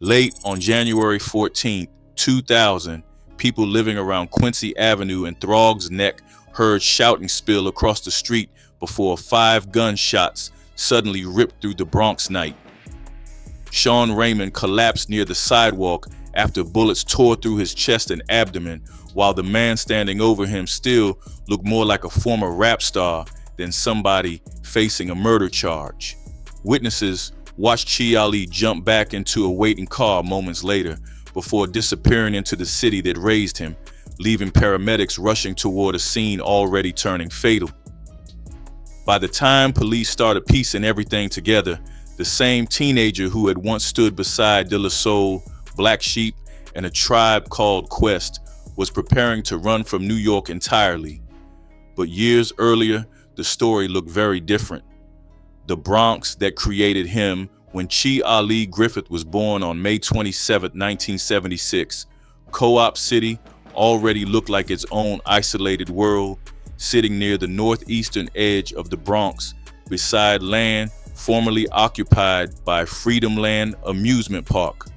Late on January 14th, 2000, people living around Quincy Avenue and Throggs Neck heard shouting spill across the street before five gunshots suddenly ripped through the Bronx night. Sean Raymond collapsed near the sidewalk after bullets tore through his chest and abdomen, while the man standing over him still looked more like a former rap star than somebody facing a murder charge. Witnesses watched Chi Ali jump back into a waiting car moments later before disappearing into the city that raised him, leaving paramedics rushing toward a scene already turning fatal. By the time police started piecing everything together, the same teenager who had once stood beside De La Soul, Black Sheep, and a tribe called Quest was preparing to run from New York entirely. But years earlier, the story looked very different. The Bronx that created him when Chi Ali Griffith was born on May 27, 1976. Co-op City already looked like its own isolated world, sitting near the northeastern edge of the Bronx, beside land formerly occupied by Freedom Land Amusement Park.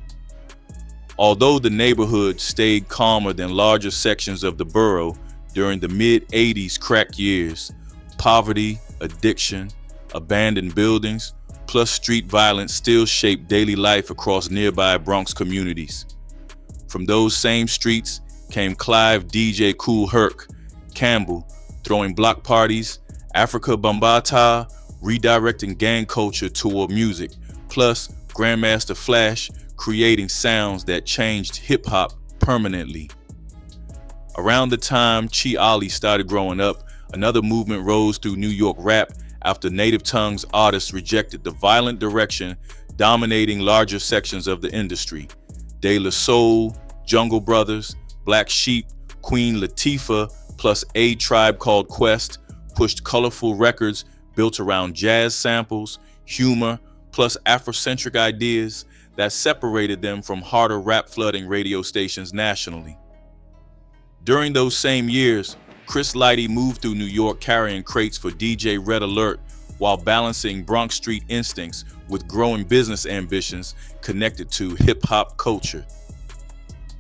Although the neighborhood stayed calmer than larger sections of the borough during the mid-'80s crack years, poverty, addiction, abandoned buildings, plus street violence still shaped daily life across nearby Bronx communities. From those same streets came Clive DJ Kool Herc Campbell, throwing block parties, Africa Bambaataa, redirecting gang culture toward music, plus Grandmaster Flash creating sounds that changed hip-hop permanently. Around the time Chi Ali started growing up, another movement rose through New York rap after Native Tongues artists rejected the violent direction dominating larger sections of the industry. De La Soul, Jungle Brothers, Black Sheep, Queen Latifah, plus A Tribe Called Quest pushed colorful records built around jazz samples, humor, plus Afrocentric ideas that separated them from harder rap flooding radio stations nationally. During those same years, Chris Lighty moved through New York carrying crates for DJ Red Alert while balancing Bronx Street instincts with growing business ambitions connected to hip-hop culture.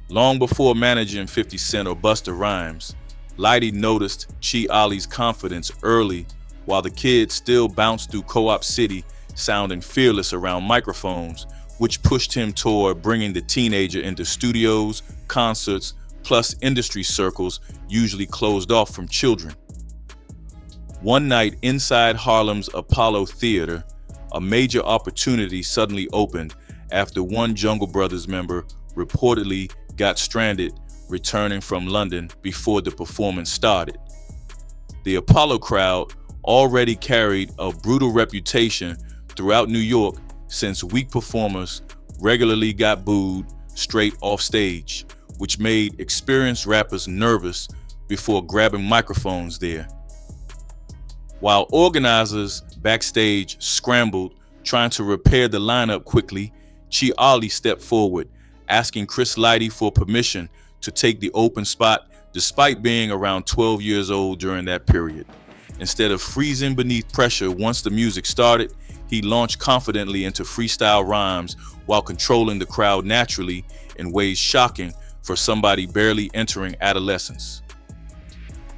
Long before managing 50 Cent or Busta Rhymes, Lighty noticed Chi Ali's confidence early while the kid still bounced through Co-op City sounding fearless around microphones, which pushed him toward bringing the teenager into studios, concerts, plus industry circles usually closed off from children. One night inside Harlem's Apollo Theater, a major opportunity suddenly opened after one Jungle Brothers member reportedly got stranded returning from London before the performance started. The Apollo crowd already carried a brutal reputation throughout New York since weak performers regularly got booed straight off stage, which made experienced rappers nervous before grabbing microphones there. While organizers backstage scrambled, trying to repair the lineup quickly, Chi Ali stepped forward, asking Chris Lighty for permission to take the open spot despite being around 12 years old during that period. Instead of freezing beneath pressure once the music started, he launched confidently into freestyle rhymes while controlling the crowd naturally in ways shocking for somebody barely entering adolescence.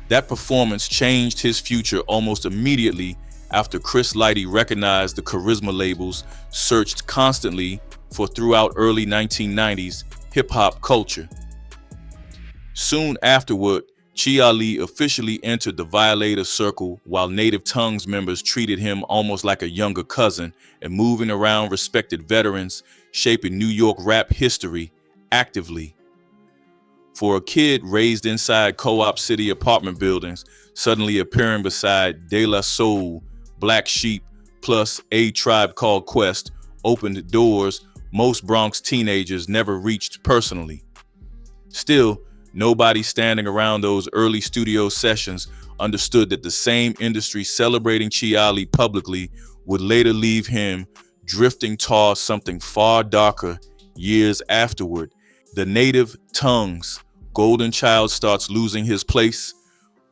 That performance changed his future almost immediately after Chris Lighty recognized the charisma labels searched constantly for throughout early 1990s hip-hop culture. Soon afterward, Chi Ali officially entered the Violator circle while Native Tongues members treated him almost like a younger cousin and moving around respected veterans, shaping New York rap history actively. For a kid raised inside Co-op City apartment buildings, suddenly appearing beside De La Soul, Black Sheep, plus A Tribe Called Quest opened doors most Bronx teenagers never reached personally. Still, nobody standing around those early studio sessions understood that the same industry celebrating Chi Ali publicly would later leave him drifting towards something far darker years afterward. The Native Tongues golden child starts losing his place.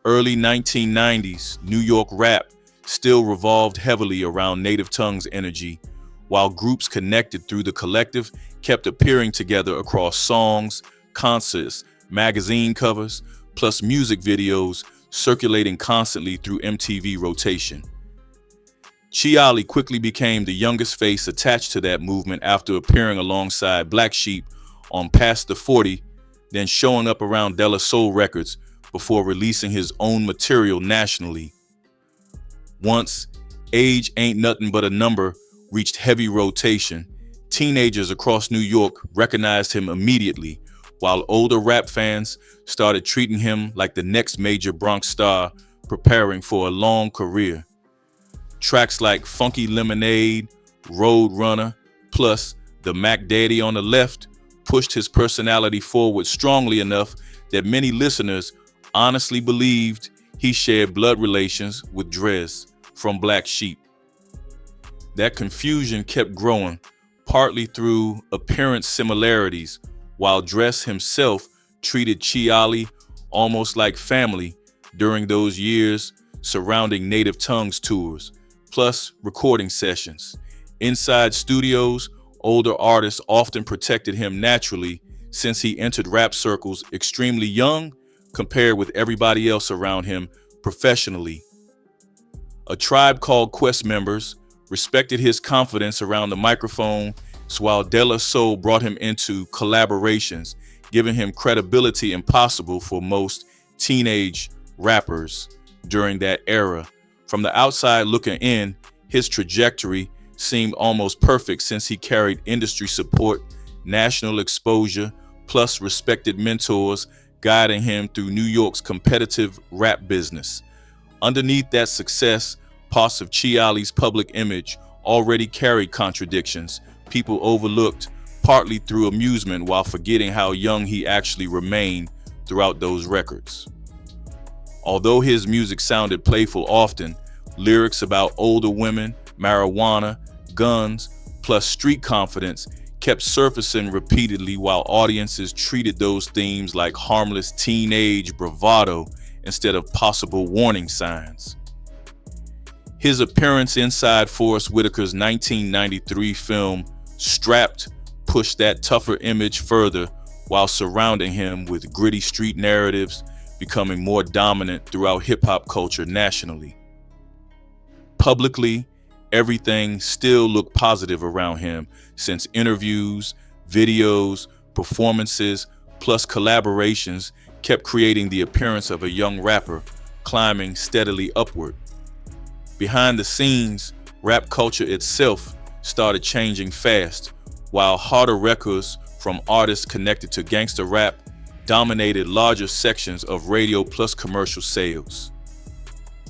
Early 1990s New York rap still revolved heavily around Native Tongues energy, while groups connected through the collective kept appearing together across songs, concerts, magazine covers, plus music videos circulating constantly through MTV rotation. Chi quickly became the youngest face attached to that movement after appearing alongside Black Sheep on Past the 40, then showing up around De La Soul Records before releasing his own material nationally. Once Age Ain't Nothing But a Number reached heavy rotation, teenagers across New York recognized him immediately, while older rap fans started treating him like the next major Bronx star preparing for a long career. Tracks like Funky Lemonade, Road Runner, plus The Mac Daddy on the Left pushed his personality forward strongly enough that many listeners honestly believed he shared blood relations with Drez from Black Sheep. That confusion kept growing, partly through appearance similarities, while Drez himself treated Chi almost like family during those years surrounding Native Tongues tours, plus recording sessions. Inside studios, older artists often protected him naturally since he entered rap circles extremely young compared with everybody else around him professionally. A Tribe Called Quest members respected his confidence around the microphone, while De La Soul brought him into collaborations, giving him credibility impossible for most teenage rappers during that era. From the outside looking in, his trajectory seemed almost perfect since he carried industry support, national exposure, plus respected mentors guiding him through New York's competitive rap business. Underneath that success, parts of Chi public image already carried contradictions people overlooked, partly through amusement while forgetting how young he actually remained throughout those records. Although his music sounded playful often, lyrics about older women, marijuana, guns, plus street confidence kept surfacing repeatedly while audiences treated those themes like harmless teenage bravado instead of possible warning signs. His appearance inside Forest Whitaker's 1993 film Strapped pushed that tougher image further while surrounding him with gritty street narratives becoming more dominant throughout hip-hop culture nationally. Publicly, everything still looked positive around him since interviews, videos, performances, plus collaborations kept creating the appearance of a young rapper climbing steadily upward. Behind the scenes, rap culture itself started changing fast, while harder records from artists connected to gangster rap dominated larger sections of radio plus commercial sales.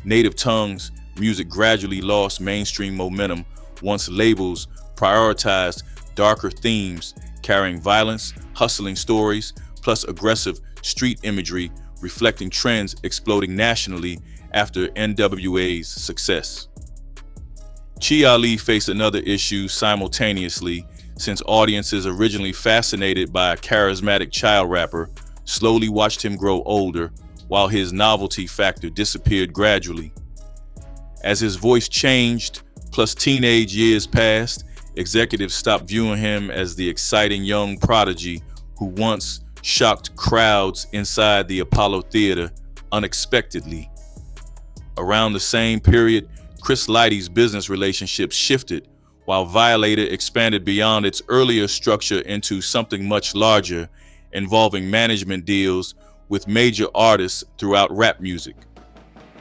Native Tongues music gradually lost mainstream momentum once labels prioritized darker themes carrying violence, hustling stories, plus aggressive street imagery reflecting trends exploding nationally after NWA's success. Chi faced another issue simultaneously since audiences originally fascinated by a charismatic child rapper slowly watched him grow older while his novelty factor disappeared gradually. As his voice changed, plus teenage years passed, executives stopped viewing him as the exciting young prodigy who once shocked crowds inside the Apollo Theater unexpectedly. Around the same period, Chris Lighty's business relationships shifted, while Violator expanded beyond its earlier structure into something much larger, involving management deals with major artists throughout rap music.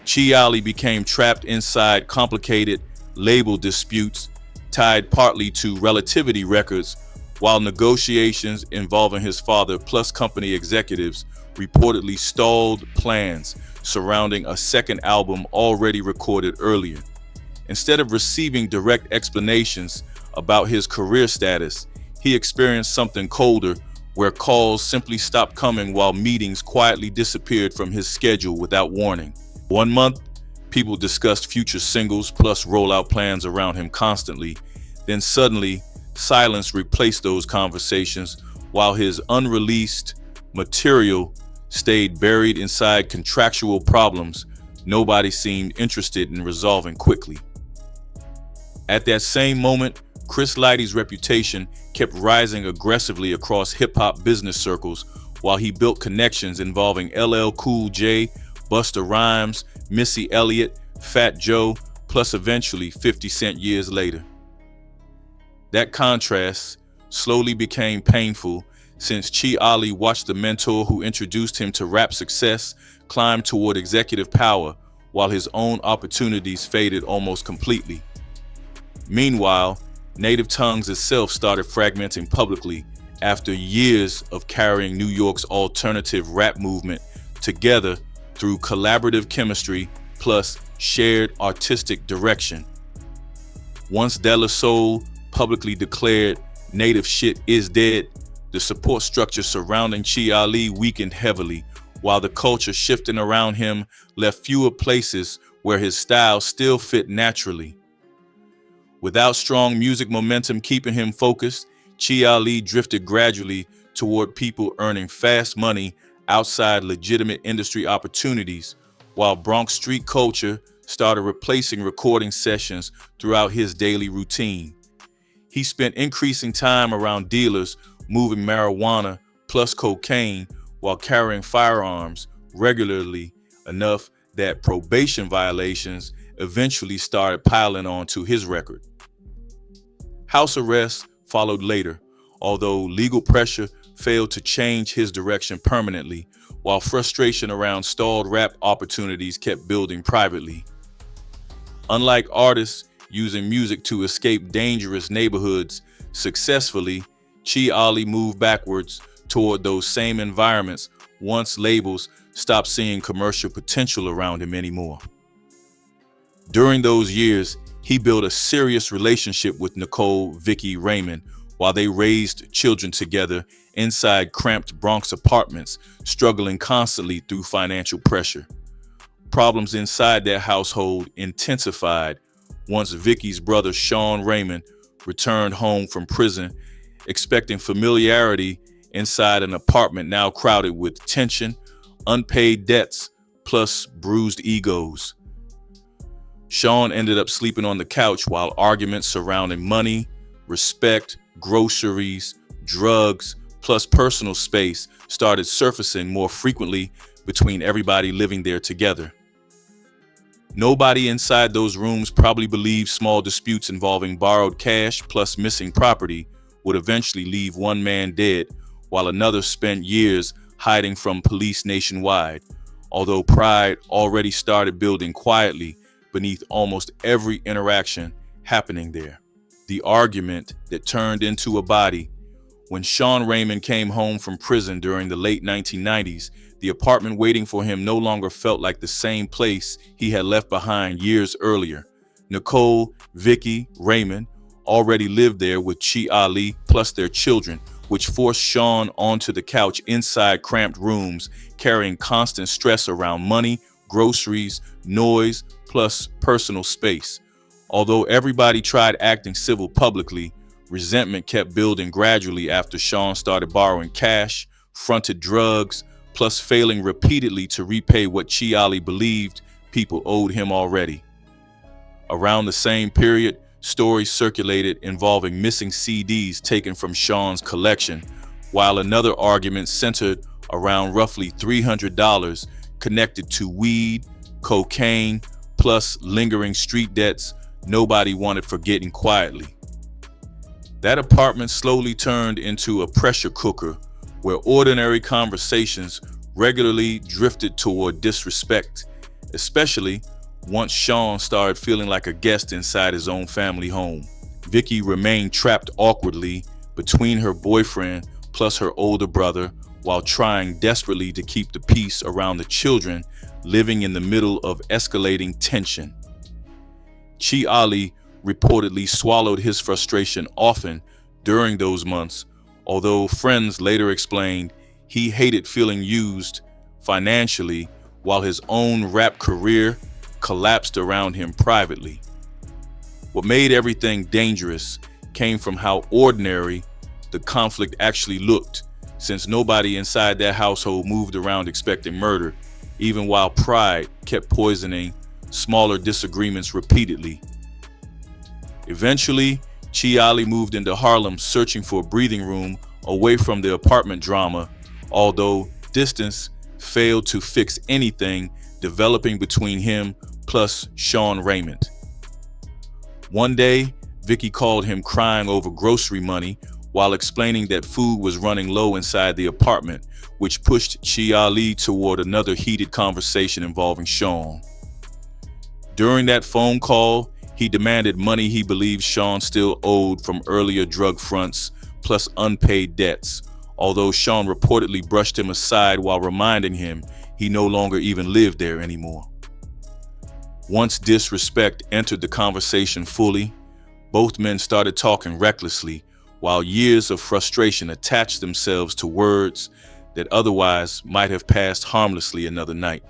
Chi became trapped inside complicated label disputes tied partly to Relativity Records, while negotiations involving his father plus company executives reportedly stalled plans surrounding a second album already recorded earlier. Instead of receiving direct explanations about his career status, he experienced something colder, where calls simply stopped coming while meetings quietly disappeared from his schedule without warning. 1 month, people discussed future singles plus rollout plans around him constantly. Then suddenly, silence replaced those conversations while his unreleased material stayed buried inside contractual problems nobody seemed interested in resolving quickly. At that same moment, Chris Lighty's reputation kept rising aggressively across hip-hop business circles while he built connections involving LL Cool J, Busta Rhymes, Missy Elliott, Fat Joe, plus eventually 50 Cent years later. That contrast slowly became painful since Chi Ali watched the mentor who introduced him to rap success climb toward executive power while his own opportunities faded almost completely. Meanwhile, Native Tongues itself started fragmenting publicly after years of carrying New York's alternative rap movement together through collaborative chemistry plus shared artistic direction. Once De La Soul publicly declared "Native shit is dead," the support structure surrounding Chi Ali weakened heavily, while the culture shifting around him left fewer places where his style still fit naturally. Without strong music momentum keeping him focused, Chi Ali drifted gradually toward people earning fast money outside legitimate industry opportunities, while Bronx street culture started replacing recording sessions throughout his daily routine. He spent increasing time around dealers moving marijuana plus cocaine while carrying firearms regularly enough that probation violations eventually started piling onto his record. House arrest followed later, although legal pressure failed to change his direction permanently, while frustration around stalled rap opportunities kept building privately. Unlike artists using music to escape dangerous neighborhoods successfully, Chi Ali moved backwards toward those same environments once labels stopped seeing commercial potential around him anymore. During those years, he built a serious relationship with Nicole Vicky Raymond while they raised children together inside cramped Bronx apartments, struggling constantly through financial pressure. Problems inside their household intensified once Vicky's brother Sean Raymond returned home from prison, expecting familiarity inside an apartment now crowded with tension, unpaid debts, plus bruised egos. Sean ended up sleeping on the couch while arguments surrounding money, respect, groceries, drugs, plus personal space started surfacing more frequently between everybody living there together. Nobody inside those rooms probably believed small disputes involving borrowed cash plus missing property would eventually leave one man dead, while another spent years hiding from police nationwide, although pride already started building quietly beneath almost every interaction happening there. The argument that turned into a body. When Sean Raymond came home from prison during the late 1990s, the apartment waiting for him no longer felt like the same place he had left behind years earlier. Nicole, Vicky, Raymond already lived there with Chi Ali plus their children, which forced Sean onto the couch inside cramped rooms, carrying constant stress around money, groceries, noise, plus personal space. Although everybody tried acting civil publicly, resentment kept building gradually after Sean started borrowing cash, fronted drugs, plus failing repeatedly to repay what Chi Ali believed people owed him already. Around the same period, stories circulated involving missing CDs taken from Sean's collection, while another argument centered around roughly $300 connected to weed, cocaine, plus lingering street debts nobody wanted forgetting quietly. That apartment slowly turned into a pressure cooker where ordinary conversations regularly drifted toward disrespect, especially once Sean started feeling like a guest inside his own family home. Vicky remained trapped awkwardly between her boyfriend plus her older brother while trying desperately to keep the peace around the children living in the middle of escalating tension. Chi Ali reportedly swallowed his frustration often during those months, although friends later explained he hated feeling used financially while his own rap career collapsed around him privately. What made everything dangerous came from how ordinary the conflict actually looked, since nobody inside that household moved around expecting murder, even while pride kept poisoning smaller disagreements repeatedly. Eventually, Chi Ali moved into Harlem searching for a breathing room away from the apartment drama, although distance failed to fix anything developing between him plus Sean Raymond. One day, Vicky called him crying over grocery money while explaining that food was running low inside the apartment, which pushed Chi Ali toward another heated conversation involving Sean. During that phone call, he demanded money he believed Sean still owed from earlier drug fronts, plus unpaid debts, although Sean reportedly brushed him aside while reminding him he no longer even lived there anymore. Once disrespect entered the conversation fully, both men started talking recklessly, while years of frustration attached themselves to words that otherwise might have passed harmlessly another night.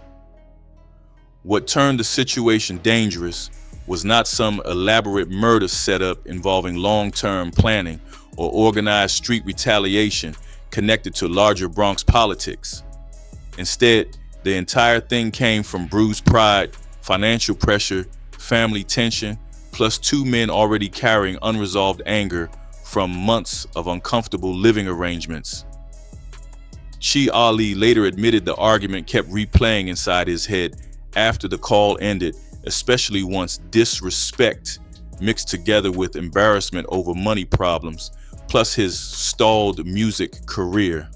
What turned the situation dangerous was not some elaborate murder setup involving long-term planning or organized street retaliation connected to larger Bronx politics. Instead, the entire thing came from bruised pride, financial pressure, family tension, plus two men already carrying unresolved anger from months of uncomfortable living arrangements. Chi Ali later admitted the argument kept replaying inside his head after the call ended, especially once disrespect mixed together with embarrassment over money problems, plus his stalled music career.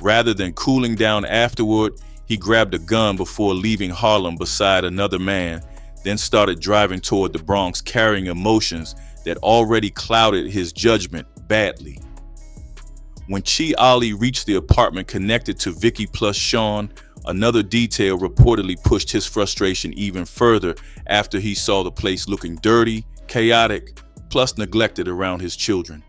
Rather than cooling down afterward, he grabbed a gun before leaving Harlem beside another man, then started driving toward the Bronx carrying emotions that already clouded his judgment badly. When Chi Ali reached the apartment connected to Vicky plus Sean, another detail reportedly pushed his frustration even further after he saw the place looking dirty, chaotic, plus neglected around his children.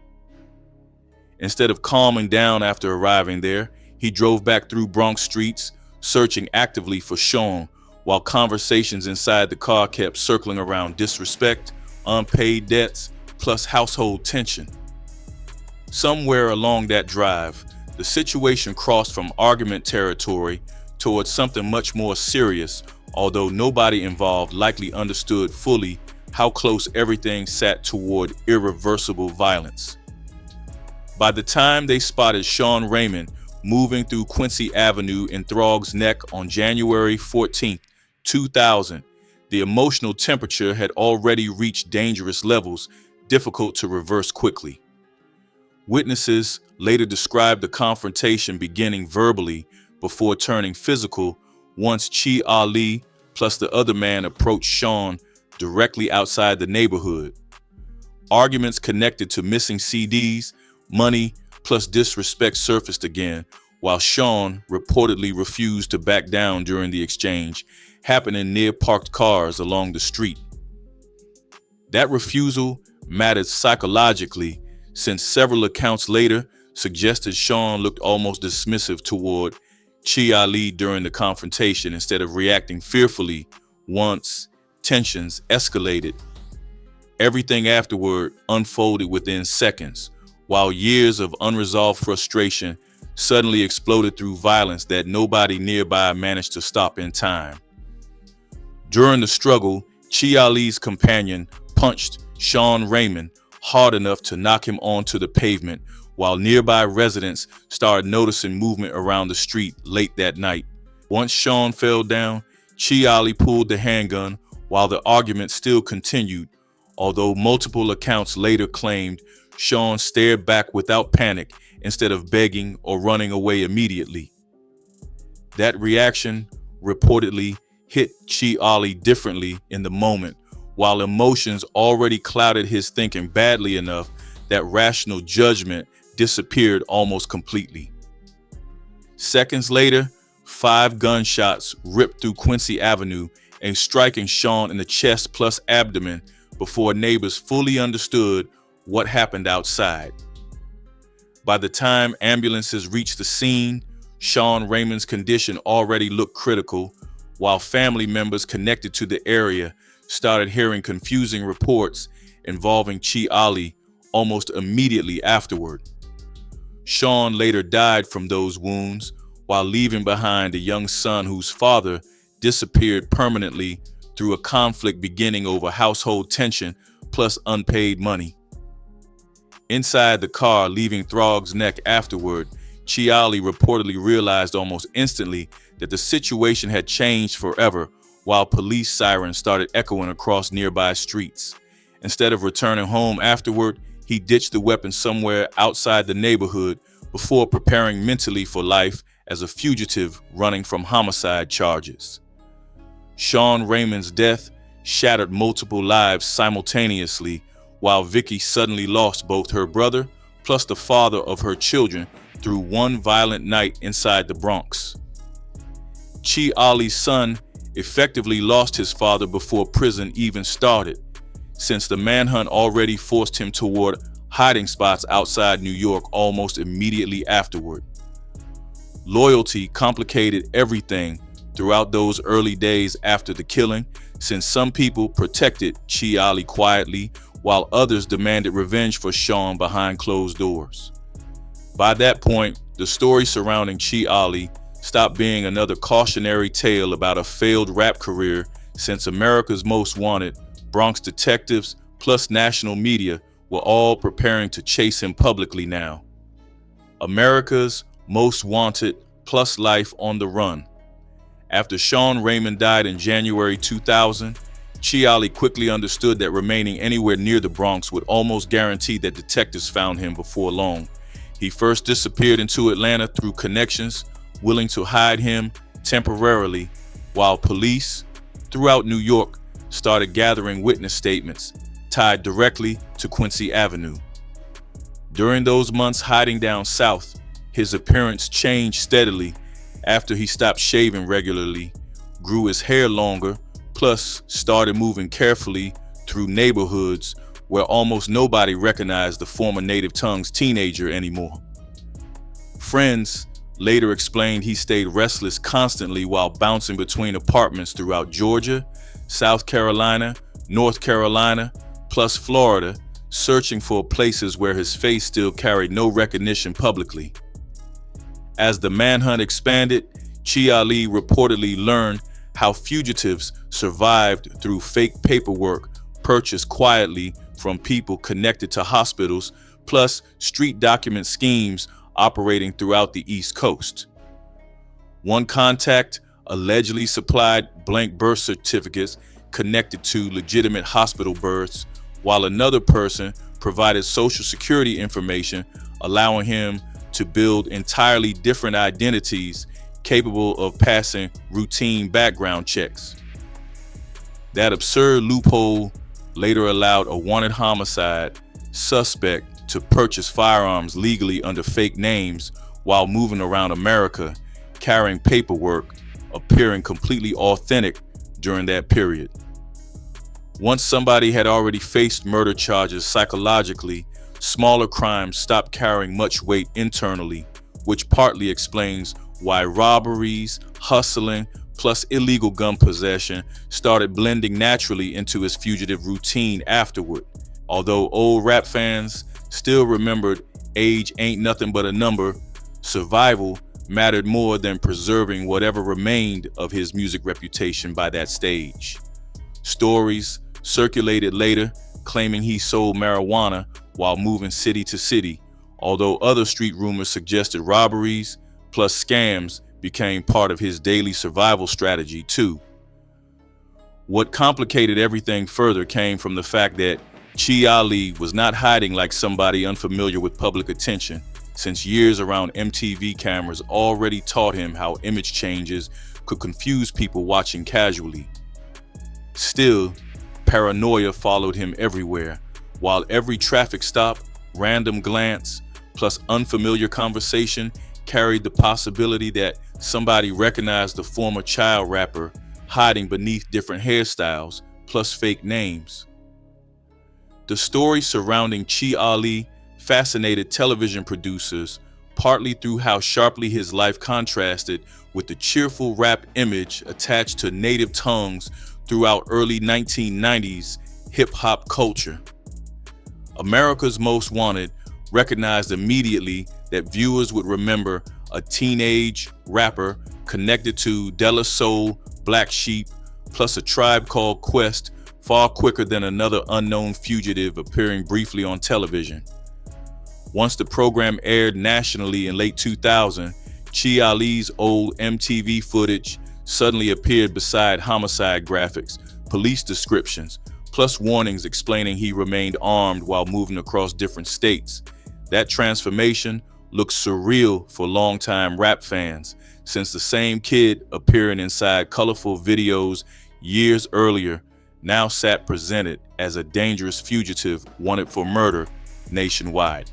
Instead of calming down after arriving there, he drove back through Bronx streets, searching actively for Sean, while conversations inside the car kept circling around disrespect, unpaid debts, plus household tension. Somewhere along that drive, the situation crossed from argument territory towards something much more serious, although nobody involved likely understood fully how close everything sat toward irreversible violence. By the time they spotted Sean Raymond moving through Quincy Avenue in Throggs Neck on January 14, 2000, the emotional temperature had already reached dangerous levels, difficult to reverse quickly. Witnesses later described the confrontation beginning verbally before turning physical once Chi Ali plus the other man approached Sean directly outside the neighborhood. Arguments connected to missing CDs, money, plus disrespect surfaced again, while Sean reportedly refused to back down during the exchange, happening near parked cars along the street. That refusal mattered psychologically, since several accounts later suggested Sean looked almost dismissive toward Chi Ali during the confrontation instead of reacting fearfully once tensions escalated. Everything afterward unfolded within seconds, while years of unresolved frustration suddenly exploded through violence that nobody nearby managed to stop in time. During the struggle, Chi Ali's companion punched Sean Raymond hard enough to knock him onto the pavement, while nearby residents started noticing movement around the street late that night. Once Sean fell down, Chi Ali pulled the handgun while the argument still continued, although multiple accounts later claimed Sean stared back without panic instead of begging or running away immediately. That reaction reportedly hit Chi Ali differently in the moment, while emotions already clouded his thinking badly enough that rational judgment disappeared almost completely. Seconds later, 5 gunshots ripped through Quincy Avenue and striking Sean in the chest plus abdomen before neighbors fully understood what happened outside. By the time ambulances reached the scene, Sean Raymond's condition already looked critical, while family members connected to the area started hearing confusing reports involving Chi Ali almost immediately afterward. Sean later died from those wounds while leaving behind a young son whose father disappeared permanently through a conflict beginning over household tension plus unpaid money. Inside the car leaving Throggs Neck afterward, Chiali reportedly realized almost instantly that the situation had changed forever while police sirens started echoing across nearby streets. Instead of returning home afterward, he ditched the weapon somewhere outside the neighborhood before preparing mentally for life as a fugitive running from homicide charges. Sean Raymond's death shattered multiple lives simultaneously, while Vicky suddenly lost both her brother plus the father of her children through one violent night inside the Bronx. Chi Ali's son effectively lost his father before prison even started, since the manhunt already forced him toward hiding spots outside New York almost immediately afterward. Loyalty complicated everything throughout those early days after the killing, since some people protected Chi Ali quietly while others demanded revenge for Sean behind closed doors. By that point, the story surrounding Chi Ali stopped being another cautionary tale about a failed rap career, since America's Most Wanted, Bronx detectives, plus national media were all preparing to chase him publicly now. America's Most Wanted plus life on the run. After Sean Raymond died in January 2000, Chi Ali quickly understood that remaining anywhere near the Bronx would almost guarantee that detectives found him before long. He first disappeared into Atlanta through connections, willing to hide him temporarily, while police throughout New York started gathering witness statements tied directly to Quincy Avenue. During those months hiding down south, his appearance changed steadily after he stopped shaving regularly, grew his hair longer, plus started moving carefully through neighborhoods where almost nobody recognized the former Native Tongues teenager anymore. Friends later explained he stayed restless constantly while bouncing between apartments throughout Georgia, South Carolina, North Carolina, plus Florida, searching for places where his face still carried no recognition publicly. As the manhunt expanded, Chi Ali reportedly learned how fugitives survived through fake paperwork purchased quietly from people connected to hospitals, plus street document schemes operating throughout the East Coast. One contact allegedly supplied blank birth certificates connected to legitimate hospital births, while another person provided social security information, allowing him to build entirely different identities capable of passing routine background checks. That absurd loophole later allowed a wanted homicide suspect to purchase firearms legally under fake names while moving around America, carrying paperwork appearing completely authentic during that period. Once somebody had already faced murder charges psychologically, smaller crimes stopped carrying much weight internally, which partly explains why robberies, hustling, plus illegal gun possession started blending naturally into his fugitive routine afterward. Although old rap fans still remembered age ain't nothing but a number, survival mattered more than preserving whatever remained of his music reputation by that stage. Stories circulated later claiming he sold marijuana while moving city to city, although other street rumors suggested robberies plus scams became part of his daily survival strategy too. What complicated everything further came from the fact that Chi Ali was not hiding like somebody unfamiliar with public attention, since years around MTV cameras already taught him how image changes could confuse people watching casually. Still, paranoia followed him everywhere, while every traffic stop, random glance, plus unfamiliar conversation carried the possibility that somebody recognized the former child rapper hiding beneath different hairstyles, plus fake names. The story surrounding Chi Ali fascinated television producers, partly through how sharply his life contrasted with the cheerful rap image attached to Native Tongues throughout early 1990s hip-hop culture. America's Most Wanted recognized immediately that viewers would remember a teenage rapper connected to De La Soul, Black Sheep, plus a Tribe Called Quest far quicker than another unknown fugitive appearing briefly on television. Once the program aired nationally in late 2000, Chi Ali's old MTV footage suddenly appeared beside homicide graphics, police descriptions, plus warnings explaining he remained armed while moving across different states. That transformation looked surreal for longtime rap fans, since the same kid appearing inside colorful videos years earlier now sat presented as a dangerous fugitive wanted for murder nationwide.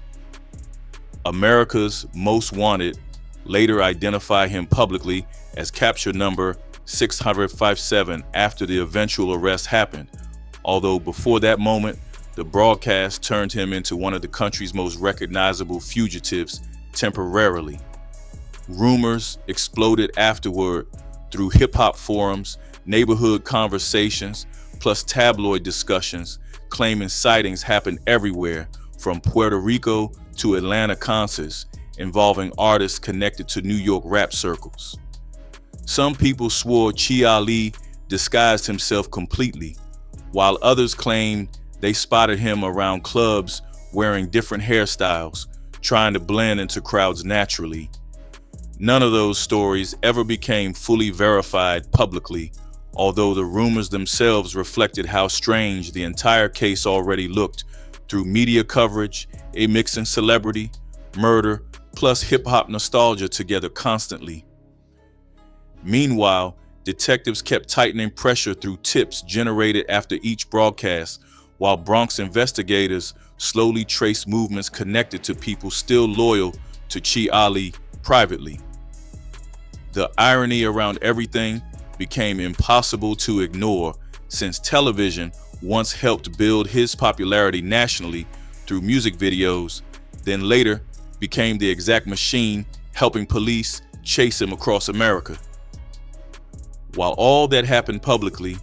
America's Most Wanted later identify him publicly as capture number 657 after the eventual arrest happened, although before that moment, the broadcast turned him into one of the country's most recognizable fugitives temporarily. Rumors exploded afterward through hip-hop forums, neighborhood conversations, plus tabloid discussions, claiming sightings happened everywhere, from Puerto Rico to Atlanta concerts, involving artists connected to New York rap circles. Some people swore Chi Ali disguised himself completely, while others claimed they spotted him around clubs wearing different hairstyles, trying to blend into crowds naturally. None of those stories ever became fully verified publicly, although the rumors themselves reflected how strange the entire case already looked through media coverage, a mix in celebrity, murder, plus hip-hop nostalgia together constantly. Meanwhile, detectives kept tightening pressure through tips generated after each broadcast, while Bronx investigators slowly traced movements connected to people still loyal to Chi Ali privately. The irony around everything became impossible to ignore, since television once helped build his popularity nationally through music videos, then later became the exact machine helping police chase him across America. While all that happened publicly,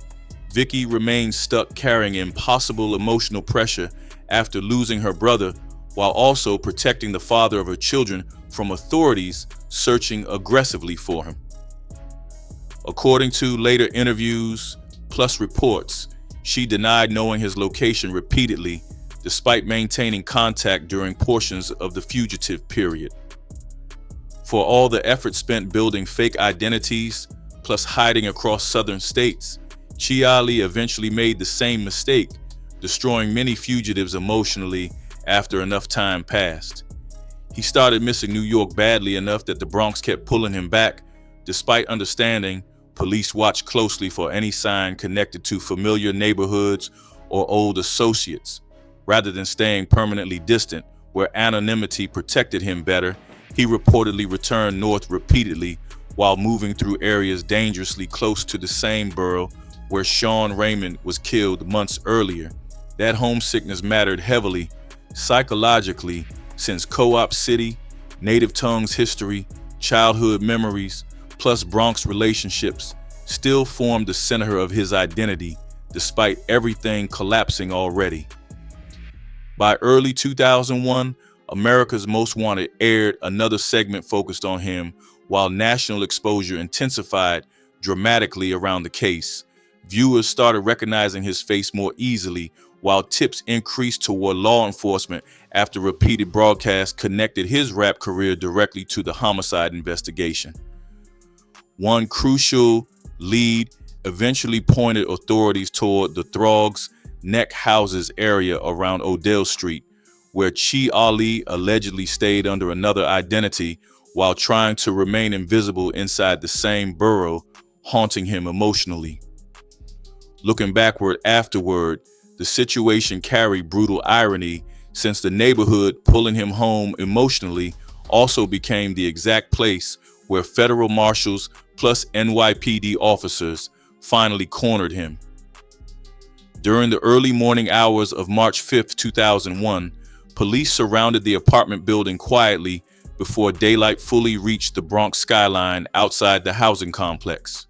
Vicky remained stuck carrying impossible emotional pressure after losing her brother, while also protecting the father of her children from authorities searching aggressively for him. According to later interviews plus reports, she denied knowing his location repeatedly, despite maintaining contact during portions of the fugitive period. For all the effort spent building fake identities, plus hiding across southern states, Chi Ali eventually made the same mistake, destroying many fugitives emotionally after enough time passed. He started missing New York badly enough that the Bronx kept pulling him back, despite understanding police watched closely for any sign connected to familiar neighborhoods or old associates. Rather than staying permanently distant, where anonymity protected him better, he reportedly returned north repeatedly while moving through areas dangerously close to the same borough where Raymond was killed months earlier. That homesickness mattered heavily psychologically, since Co-op City, native tongues history, childhood memories, plus Bronx relationships still formed the center of his identity, despite everything collapsing already. By early 2001, America's Most Wanted aired another segment focused on him, while national exposure intensified dramatically around the case. Viewers started recognizing his face more easily, while tips increased toward law enforcement after repeated broadcasts connected his rap career directly to the homicide investigation. One crucial lead eventually pointed authorities toward the Throggs Neck houses area around Odell Street, where Chi Ali allegedly stayed under another identity while trying to remain invisible inside the same borough, haunting him emotionally. Looking backward afterward, the situation carried brutal irony, since the neighborhood pulling him home emotionally also became the exact place where federal marshals plus NYPD officers finally cornered him. During the early morning hours of March 5, 2001, police surrounded the apartment building quietly before daylight fully reached the Bronx skyline outside the housing complex.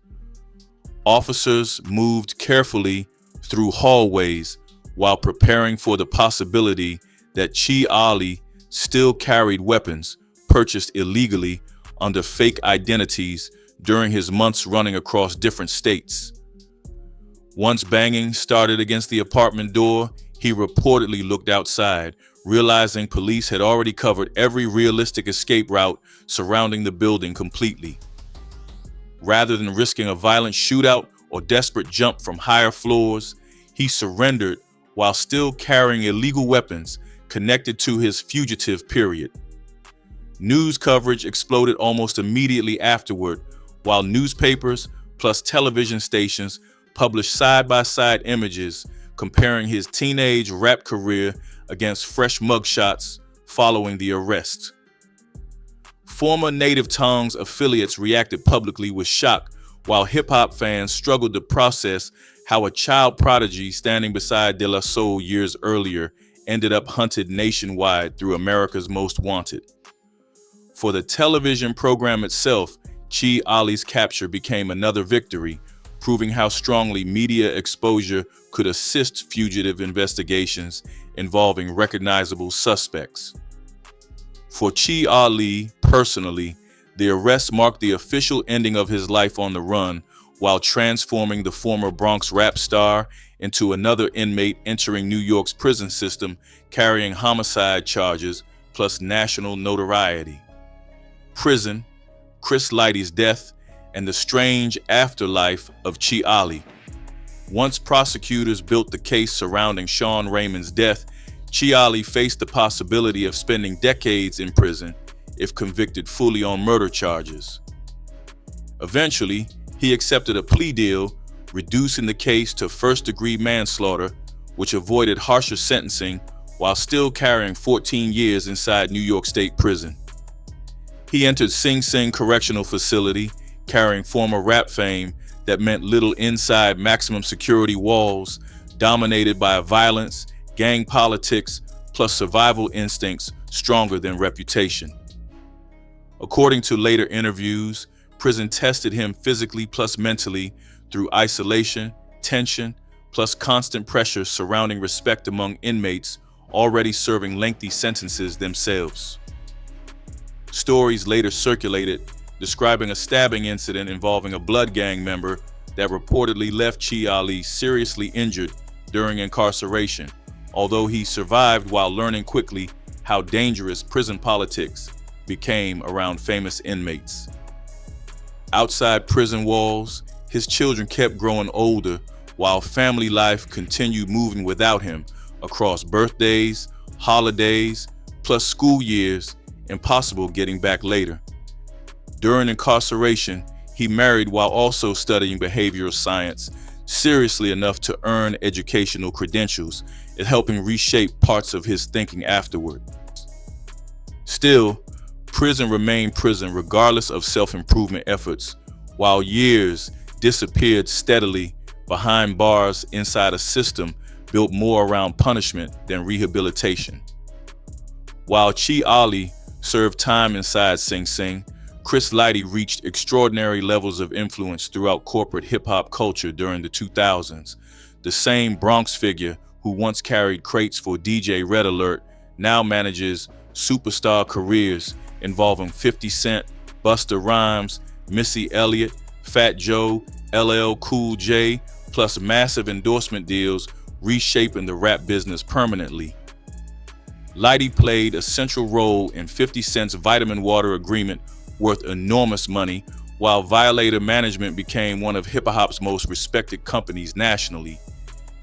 Officers moved carefully through hallways while preparing for the possibility that Chi Ali still carried weapons purchased illegally under fake identities during his months running across different states. Once banging started against the apartment door, he reportedly looked outside, realizing police had already covered every realistic escape route surrounding the building completely. Rather than risking a violent shootout or desperate jump from higher floors, he surrendered while still carrying illegal weapons connected to his fugitive period. News coverage exploded almost immediately afterward, while newspapers plus television stations published side-by-side images comparing his teenage rap career against fresh mugshots following the arrest. Former Native Tongues affiliates reacted publicly with shock, while hip-hop fans struggled to process how a child prodigy standing beside De La Soul years earlier ended up hunted nationwide through America's Most Wanted. For the television program itself, Chi Ali's capture became another victory, proving how strongly media exposure could assist fugitive investigations involving recognizable suspects. For Chi Ali, personally, the arrest marked the official ending of his life on the run, while transforming the former Bronx rap star into another inmate entering New York's prison system carrying homicide charges plus national notoriety. Prison, Chris Lighty's death, and the strange afterlife of Chi Ali. Once prosecutors built the case surrounding Sean Raymond's death, Chi Ali faced the possibility of spending decades in prison if convicted fully on murder charges. Eventually, he accepted a plea deal, reducing the case to first-degree manslaughter, which avoided harsher sentencing while still carrying 14 years inside New York State Prison. He entered Sing Sing Correctional Facility, carrying former rap fame that meant little inside maximum security walls, dominated by violence, gang politics, plus survival instincts stronger than reputation. According to later interviews, prison tested him physically plus mentally through isolation, tension, plus constant pressure surrounding respect among inmates already serving lengthy sentences themselves. Stories later circulated describing a stabbing incident involving a blood gang member that reportedly left Chi Ali seriously injured during incarceration, although he survived while learning quickly how dangerous prison politics became around famous inmates. Outside prison walls, his children kept growing older while family life continued moving without him across birthdays, holidays, plus school years, impossible getting back later. During incarceration, he married while also studying behavioral science, seriously enough to earn educational credentials and helping reshape parts of his thinking afterward. Still, prison remained prison regardless of self-improvement efforts, while years disappeared steadily behind bars inside a system built more around punishment than rehabilitation. While Chi Ali served time inside Sing Sing, Chris Lighty reached extraordinary levels of influence throughout corporate hip-hop culture during the 2000s. The same Bronx figure who once carried crates for DJ Red Alert now manages superstar careers involving 50 Cent, Busta Rhymes, Missy Elliott, Fat Joe, LL Cool J, plus massive endorsement deals reshaping the rap business permanently. Lighty played a central role in 50 Cent's vitamin water agreement worth enormous money, while Violator Management became one of hip-hop's most respected companies nationally.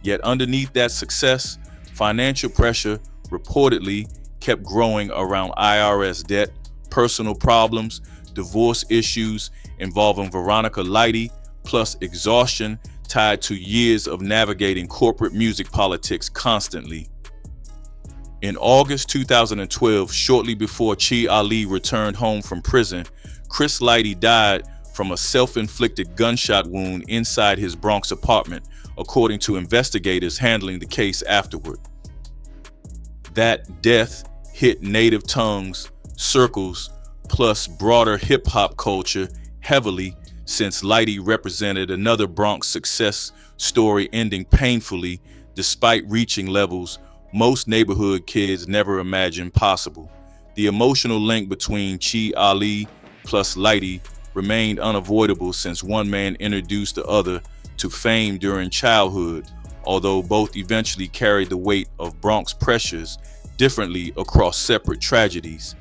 Yet underneath that success, financial pressure reportedly kept growing around IRS debt, personal problems, divorce issues involving Veronica Lighty, plus exhaustion tied to years of navigating corporate music politics constantly. In August 2012, shortly before Chi Ali returned home from prison, Chris Lighty died from a self-inflicted gunshot wound inside his Bronx apartment, according to investigators handling the case afterward. That death hit Native Tongues, circles, plus broader hip-hop culture heavily, since Lighty represented another Bronx success story ending painfully despite reaching levels most neighborhood kids never imagined possible. The emotional link between Chi Ali plus Lighty remained unavoidable since one man introduced the other to fame during childhood, although both eventually carried the weight of Bronx pressures differently across separate tragedies.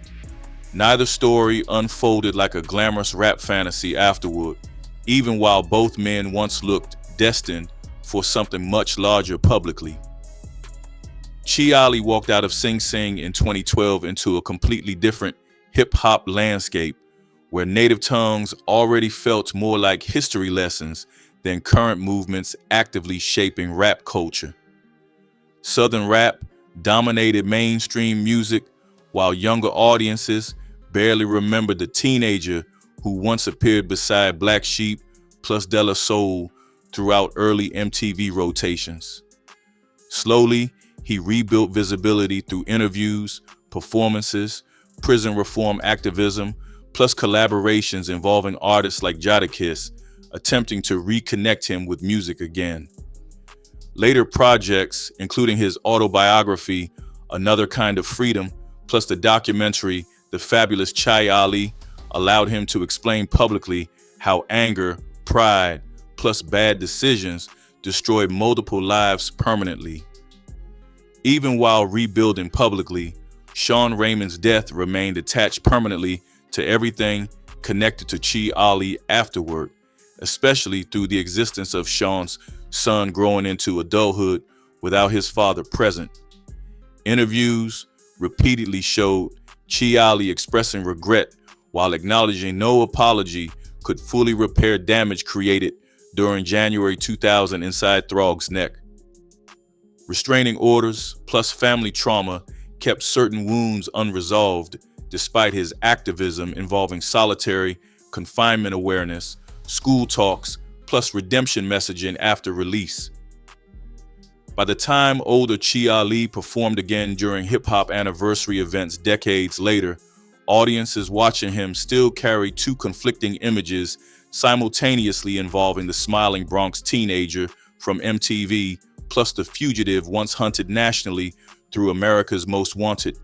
Neither story unfolded like a glamorous rap fantasy afterward, even while both men once looked destined for something much larger publicly. Chi Ali walked out of Sing Sing in 2012 into a completely different hip-hop landscape, where native tongues already felt more like history lessons than current movements actively shaping rap culture. Southern rap dominated mainstream music, while younger audiences barely remembered the teenager who once appeared beside Black Sheep plus De La Soul throughout early MTV rotations. Slowly, he rebuilt visibility through interviews, performances, prison reform activism, plus collaborations involving artists like Jadakiss, attempting to reconnect him with music again. Later projects, including his autobiography, Another Kind of Freedom, plus the documentary The Fabulous Chi Ali, allowed him to explain publicly how anger, pride, plus bad decisions destroyed multiple lives permanently. Even while rebuilding publicly, Sean Raymond's death remained attached permanently to everything connected to Chi Ali afterward, especially through the existence of Sean's son growing into adulthood without his father present. Interviews repeatedly showed Chi Ali expressing regret while acknowledging no apology could fully repair damage created during January 2000 inside Throggs Neck. Restraining orders plus family trauma kept certain wounds unresolved despite his activism involving solitary confinement awareness, school talks, plus redemption messaging after release. By the time older Chi Ali performed again during hip-hop anniversary events decades later, audiences watching him still carry two conflicting images simultaneously involving the smiling Bronx teenager from MTV plus the fugitive once hunted nationally through America's Most Wanted